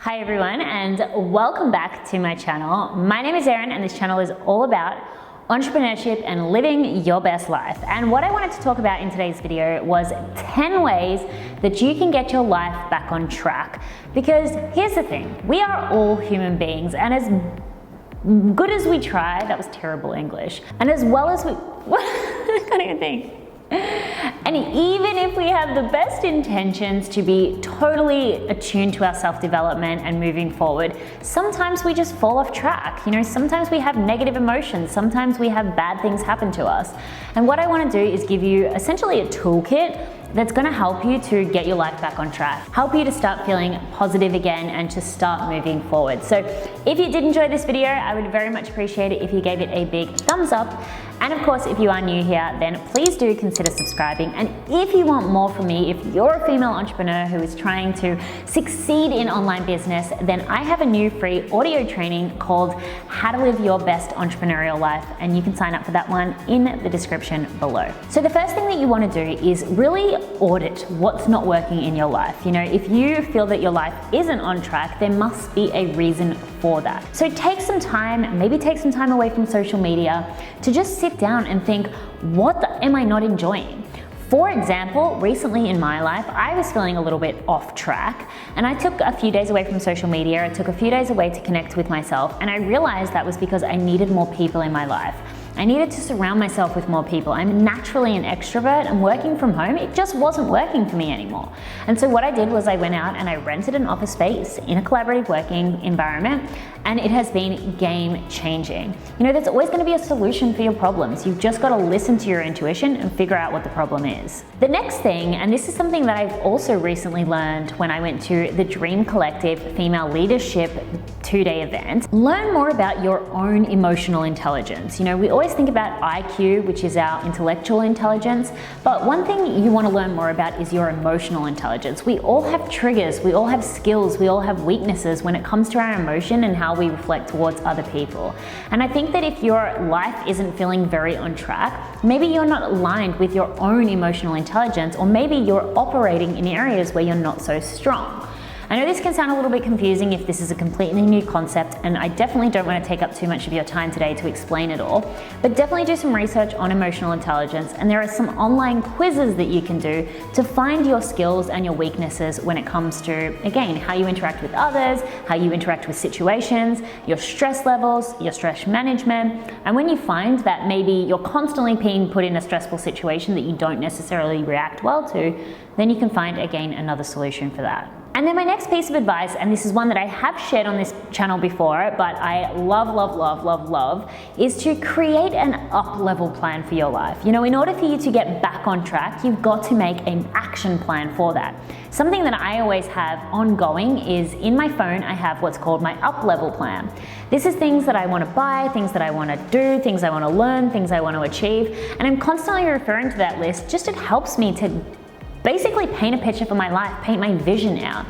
Hi everyone, and welcome back to my channel. My name is Erin and this channel is all about entrepreneurship and living your best life. And what I wanted to talk about in today's video was 10 ways that you can get your life back on track. Because here's the thing, we are all human beings, and as good as we try, that was terrible English, and as well as we, I can't even think. And even if we have the best intentions to be totally attuned to our self-development and moving forward, sometimes we just fall off track. You know, sometimes we have negative emotions, sometimes we have bad things happen to us. And what I want to do is give you essentially a toolkit that's going to help you to get your life back on track, help you to start feeling positive again and to start moving forward. So if you did enjoy this video, I would very much appreciate it if you gave it a big thumbs up. And of course, if you are new here, then please do consider subscribing. And if you want more from me, if you're a female entrepreneur who is trying to succeed in online business, then I have a new free audio training called How to Live Your Best Entrepreneurial Life. And you can sign up for that one in the description below. So the first thing that you want to do is really audit what's not working in your life. You know, if you feel that your life isn't on track, there must be a reason for that. So take some time, maybe take some time away from social media to just sit down and think, what am I not enjoying? For example, recently in my life, I was feeling a little bit off track and I took a few days away from social media. I took a few days away to connect with myself, and I realized that was because I needed more people in my life. I needed to surround myself with more people. I'm naturally an extrovert, and working from home, it just wasn't working for me anymore. And so what I did was I went out and I rented an office space in a collaborative working environment, and it has been game changing. You know, there's always going to be a solution for your problems. You've just got to listen to your intuition and figure out what the problem is. The next thing, and this is something that I've also recently learned when I went to the Dream Collective Female Leadership 2-day event, learn more about your own emotional intelligence. You know, we always think about IQ, which is our intellectual intelligence, but one thing you want to learn more about is your emotional intelligence. We all have triggers, we all have skills, we all have weaknesses when it comes to our emotion and how we reflect towards other people. And I think that if your life isn't feeling very on track, maybe you're not aligned with your own emotional intelligence, or maybe you're operating in areas where you're not so strong. I know this can sound a little bit confusing if this is a completely new concept, and I definitely don't want to take up too much of your time today to explain it all, but definitely do some research on emotional intelligence, and there are some online quizzes that you can do to find your skills and your weaknesses when it comes to, again, how you interact with others, how you interact with situations, your stress levels, your stress management. And when you find that maybe you're constantly being put in a stressful situation that you don't necessarily react well to, then you can find, again, another solution for that. And then my next piece of advice, and this is one that I have shared on this channel before, but I love, is to create an up-level plan for your life. You know, in order for you to get back on track, you've got to make an action plan for that. Something that I always have ongoing is in my phone, I have what's called my up-level plan. This is things that I want to buy, things that I want to do, things I want to learn, things I want to achieve, and I'm constantly referring to that list. Just it helps me to basically paint a picture for my life, paint my vision out.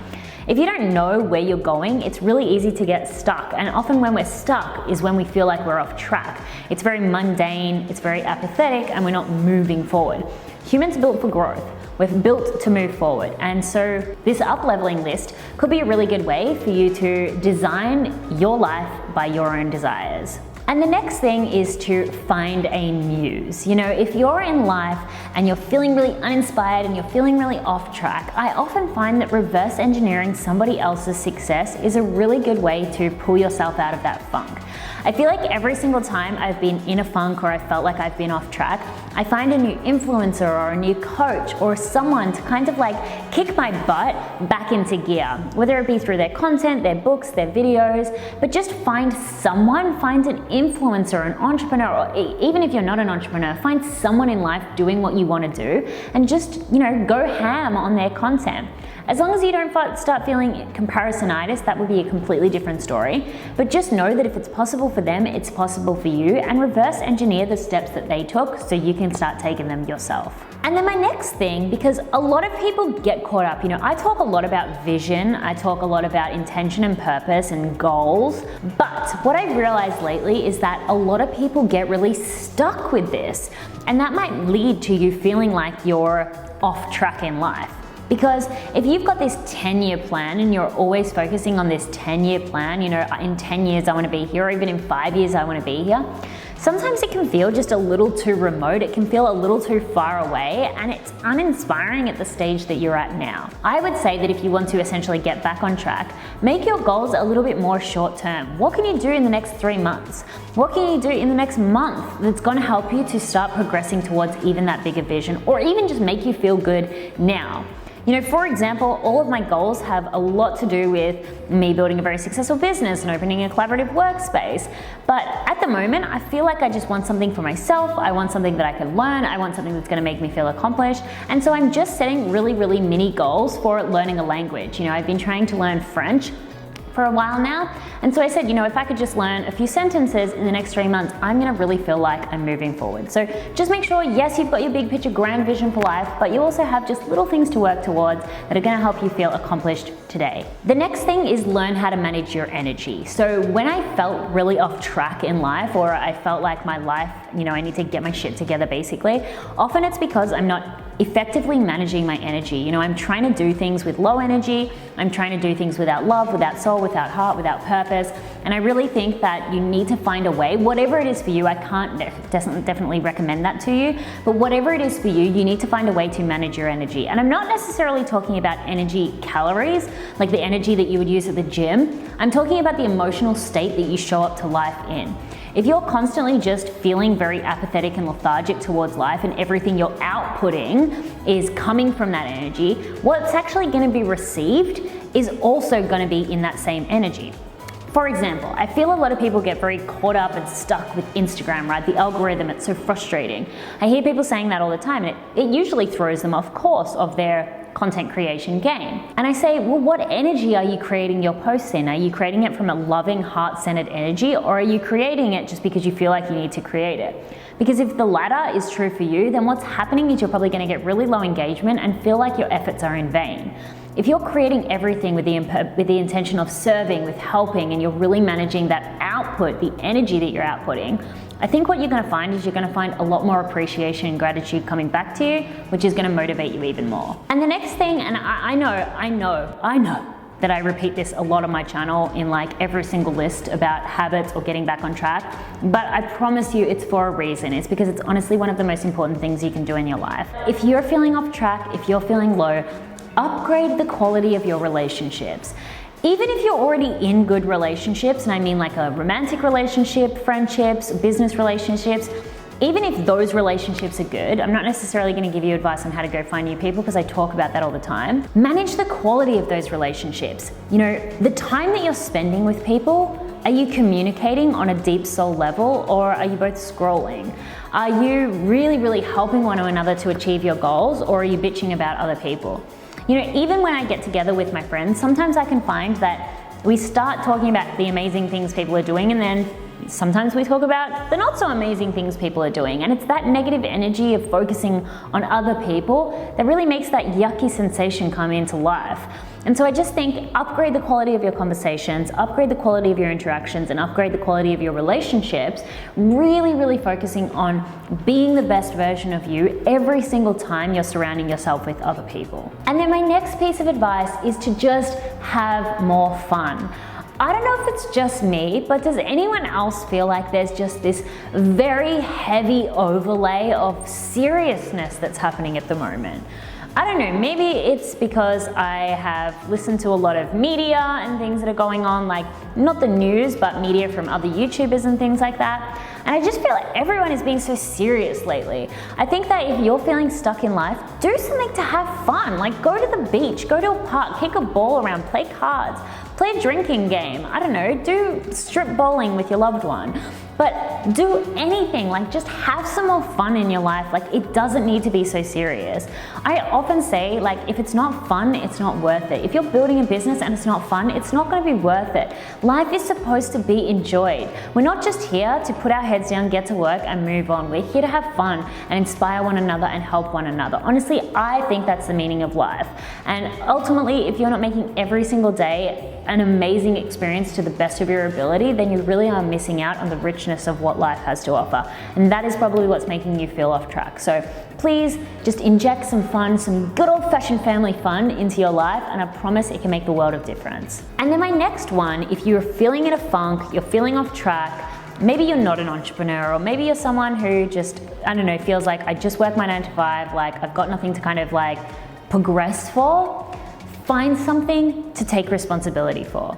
If you don't know where you're going, it's really easy to get stuck. And often when we're stuck is when we feel like we're off track. It's very mundane, it's very apathetic, and we're not moving forward. Humans are built for growth. We're built to move forward. And so this up-leveling list could be a really good way for you to design your life by your own desires. And the next thing is to find a muse. You know, if you're in life and you're feeling really uninspired and you're feeling really off track, I often find that reverse engineering somebody else's success is a really good way to pull yourself out of that funk. I feel like every single time I've been in a funk or I felt like I've been off track, I find a new influencer or a new coach or someone to kind of like kick my butt back into gear, whether it be through their content, their books, their videos, but just find someone, find an influencer, an entrepreneur, or even if you're not an entrepreneur, find someone in life doing what you want to do and just, you know, go ham on their content. As long as you don't start feeling comparisonitis, that would be a completely different story. But just know that if it's possible for them, it's possible for you, and reverse engineer the steps that they took so you can start taking them yourself. And then my next thing, because a lot of people get caught up, you know, I talk a lot about vision, I talk a lot about intention and purpose and goals, but what I've realized lately is that a lot of people get really stuck with this, and that might lead to you feeling like you're off track in life. Because if you've got this 10-year plan and you're always focusing on this 10-year plan, you know, in 10 years I want to be here, or even in 5 years I want to be here, sometimes it can feel just a little too remote, it can feel a little too far away, and it's uninspiring at the stage that you're at now. I would say that if you want to essentially get back on track, make your goals a little bit more short term. What can you do in the next 3 months? What can you do in the next month that's going to help you to start progressing towards even that bigger vision, or even just make you feel good now? You know, for example, all of my goals have a lot to do with me building a very successful business and opening a collaborative workspace. But at the moment, I feel like I just want something for myself. I want something that I can learn. I want something that's going to make me feel accomplished. And so I'm just setting really, really mini goals for learning a language. You know, I've been trying to learn French for a while now. And so I said, you know, if I could just learn a few sentences in the next 3 months, I'm gonna really feel like I'm moving forward. So just make sure, yes, you've got your big picture, grand vision for life, but you also have just little things to work towards that are gonna help you feel accomplished today. The next thing is learn how to manage your energy. So when I felt really off track in life, or I felt like my life, you know, I need to get my shit together basically, often it's because I'm not effectively managing my energy. You know, I'm trying to do things with low energy, I'm trying to do things without love, without soul, without heart, without purpose, and I really think that you need to find a way, whatever it is for you. I can't definitely recommend that to you, but whatever it is for you, you need to find a way to manage your energy. And I'm not necessarily talking about energy calories, like the energy that you would use at the gym. I'm talking about the emotional state that you show up to life in. If you're constantly just feeling very apathetic and lethargic towards life, and everything you're outputting is coming from that energy, what's actually going to be received is also going to be in that same energy. For example, I feel a lot of people get very caught up and stuck with Instagram, right? The algorithm, it's so frustrating. I hear people saying that all the time, and it usually throws them off course of their content creation game. And I say, well, what energy are you creating your posts in? Are you creating it from a loving, heart-centered energy, or are you creating it just because you feel like you need to create it? Because if the latter is true for you, then what's happening is you're probably going to get really low engagement and feel like your efforts are in vain. If you're creating everything with the intention of serving, with helping, and you're really managing that output, the energy that you're outputting, I think what you're going to find is you're going to find a lot more appreciation and gratitude coming back to you, which is going to motivate you even more. And the next thing, and I know that I repeat this a lot on my channel in like every single list about habits or getting back on track, but I promise you it's for a reason. It's because it's honestly one of the most important things you can do in your life. If you're feeling off track, if you're feeling low, upgrade the quality of your relationships. Even if you're already in good relationships, and I mean like a romantic relationship, friendships, business relationships, even if those relationships are good, I'm not necessarily going to give you advice on how to go find new people because I talk about that all the time. Manage the quality of those relationships. You know, the time that you're spending with people, are you communicating on a deep soul level, or are you both scrolling? Are you really, really helping one another to achieve your goals, or are you bitching about other people? You know, even when I get together with my friends, sometimes I can find that we start talking about the amazing things people are doing, and then sometimes we talk about the not so amazing things people are doing. And it's that negative energy of focusing on other people that really makes that yucky sensation come into life. And so I just think upgrade the quality of your conversations, upgrade the quality of your interactions, and upgrade the quality of your relationships, really, really focusing on being the best version of you every single time you're surrounding yourself with other people. And then my next piece of advice is to just have more fun. I don't know if it's just me, but does anyone else feel like there's just this very heavy overlay of seriousness that's happening at the moment? I don't know, maybe it's because I have listened to a lot of media and things that are going on, like not the news, but media from other YouTubers and things like that. And I just feel like everyone is being so serious lately. I think that if you're feeling stuck in life, do something to have fun. Like go to the beach, go to a park, kick a ball around, play cards, play a drinking game. I don't know, do strip bowling with your loved one. But do anything, like just have some more fun in your life. Like it doesn't need to be so serious. I often say, like, if it's not fun, it's not worth it. If you're building a business and it's not fun, it's not gonna be worth it. Life is supposed to be enjoyed. We're not just here to put our heads down, get to work and move on. We're here to have fun and inspire one another and help one another. Honestly, I think that's the meaning of life. And ultimately, if you're not making every single day an amazing experience to the best of your ability, then you really are missing out on the richness of what life has to offer. And that is probably what's making you feel off track. So please just inject some fun, some good old-fashioned family fun into your life, and I promise it can make the world of difference. And then my next one, if you're feeling in a funk, you're feeling off track, maybe you're not an entrepreneur, or maybe you're someone who just, I don't know, feels like I just work my 9 to 5, like I've got nothing to kind of like progress for. Find something to take responsibility for.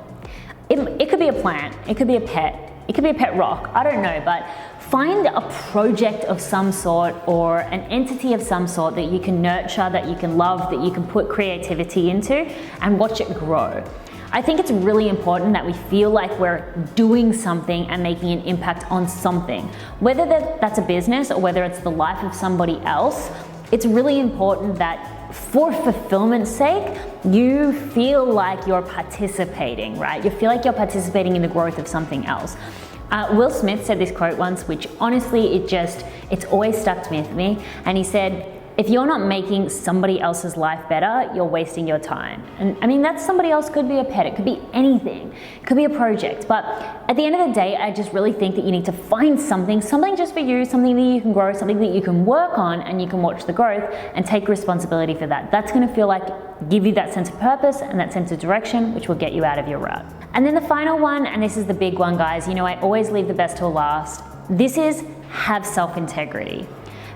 It could be a plant, it could be a pet, it could be a pet rock, I don't know, but find a project of some sort or an entity of some sort that you can nurture, that you can love, that you can put creativity into, and watch it grow. I think it's really important that we feel like we're doing something and making an impact on something. Whether that's a business or whether it's the life of somebody else, it's really important that for fulfillment's sake, you feel like you're participating, right? You feel like you're participating in the growth of something else. Will Smith said this quote once, which honestly, it's always stuck with me. And he said, if you're not making somebody else's life better, you're wasting your time. And I mean, that somebody else could be a pet, it could be anything, it could be a project. But at the end of the day, I just really think that you need to find something just for you, something that you can grow, something that you can work on, and you can watch the growth and take responsibility for that. That's gonna feel like, give you that sense of purpose and that sense of direction, which will get you out of your rut. And then the final one, and this is the big one, guys, you know, I always leave the best till last. This is have self-integrity.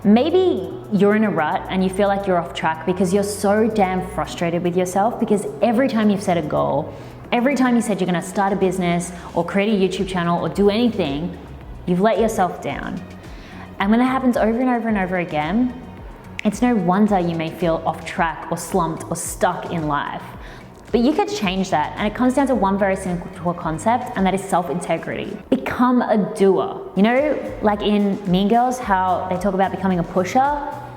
Maybe you're in a rut and you feel like you're off track because you're so damn frustrated with yourself, because every time you've set a goal, every time you said you're gonna start a business or create a YouTube channel or do anything, you've let yourself down. And when that happens over and over and over again, it's no wonder you may feel off track or slumped or stuck in life. But you could change that, and it comes down to one very simple concept, and that is self-integrity. Become a doer. You know, like in Mean Girls, how they talk about becoming a pusher?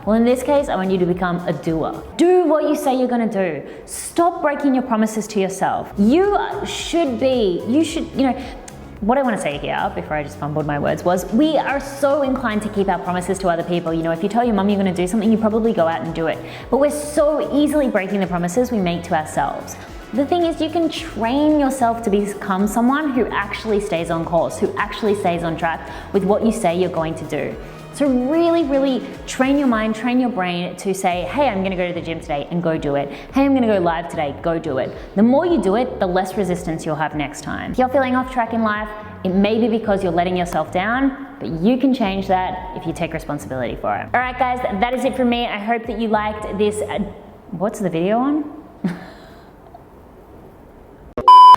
Well, in this case, I want you to become a doer. Do what you say you're gonna do. Stop breaking your promises to yourself. You should, you know, what I want to say here, before I just fumbled my words, was we are so inclined to keep our promises to other people. You know, if you tell your mum you're going to do something, you probably go out and do it. But we're so easily breaking the promises we make to ourselves. The thing is, you can train yourself to become someone who actually stays on course, who actually stays on track with what you say you're going to do. So really, really train your mind, train your brain to say, hey, I'm gonna go to the gym today, and go do it. Hey, I'm gonna go live today, go do it. The more you do it, the less resistance you'll have next time. If you're feeling off track in life, it may be because you're letting yourself down, but you can change that if you take responsibility for it. All right, guys, that is it from me. I hope that you liked this. What's the video on?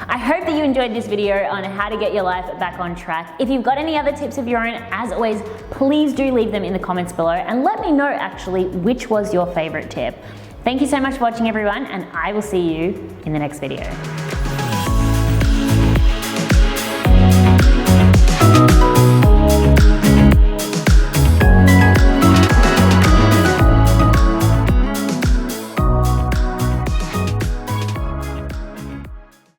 I hope that you enjoyed this video on how to get your life back on track. If you've got any other tips of your own, as always, please do leave them in the comments below and let me know actually which was your favorite tip. Thank you so much for watching, everyone, and I will see you in the next video.